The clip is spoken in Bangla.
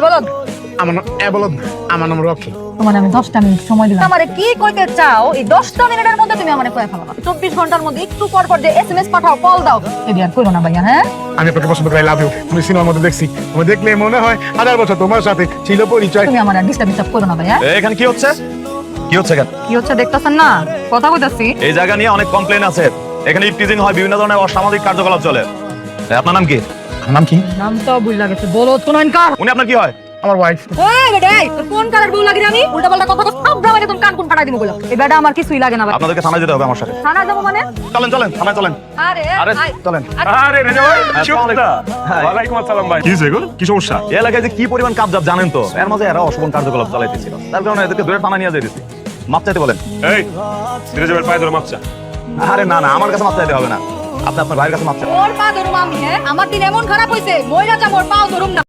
বলদ আমার নাম রকি। তোমার আমি 10টা মিনিট সময় দিলাম। আমারে কি কইতে চাও? এই 10টা মিনিটের মধ্যে তুমি আমারে কইয়া ফেলো। 24 ঘন্টার মধ্যে একটু পর পর যে এসএমএস পাঠাও, কল দাও, এডি আর কইরো না ভাইয়া। হ্যাঁ, আমি আপনাকে পছন্দ করি, লাভ ইউ। তুমি সিনেমার মধ্যে দেখছি, তুমি দেখলে মনে হয় 1000 বছর তোমার সাথে ছিল পরিচয়। তুমি আমার ডিস্টার্ব করো না ভাইয়া। এখানে কি হচ্ছে? কি হচ্ছে এখানে? কি হচ্ছে দেখতাছেন না? কথা কইতাছি। এই জায়গা নিয়ে অনেক কমপ্লেন আছে। এখানে ইফটিজিং হয়, বিভিন্ন ধরনের অসামাজিক কার্যকলাপ চলে। আপনার নাম কি? আমার নাম কি? নাম তো ভুল লাগেছে। বলো কোন কার? উনি আপনার কি হয়? আমার ওয়াইফ। ওই বেটা, তোর কোন কালার বউ লাগে আমি? উল্টাপাল্টা কথা কস, সব ব্রাউনে তুমি কান কোন ফাটাই দিমু বলো। এই বেটা আমার কিছুই লাগে না ভাই। আপনাদেরকে থানায় যেতে হবে আমার সাথে। থানা যাবো মানে? চলেন চলেন, থানায় চলেন। আরে আরে চলেন। আরে রেজা ভাই, কি আসসালামু অবস্থা? আলাইকুম। ওয়ালাইকুম আসসালাম ভাই। কি হইছে গো? কি সমস্যা? এই এলাকায় যে কি পরিমাণ কাবজাব জানেন তো? এর মাঝে এরা অশোভন কার্যকলাপ চালাইতেছিল। তার কারণে এদেরকে ধরে থানায় নিয়ে যাইতেছি। মাপ চাইতে বলেন। এই রেজা ভাই পায়ে ধরে মাপচা। আরে না না, আমার কাছে মাপ চাইতে হবে না। আপনি আপনার ভাইয়ের কাছে মাপ চান। ওর পা ধরুম আমি। হ্যাঁ, আমার দিন এমন খারাপ হইছে, মইরা যা মোর পাও ধরুম না।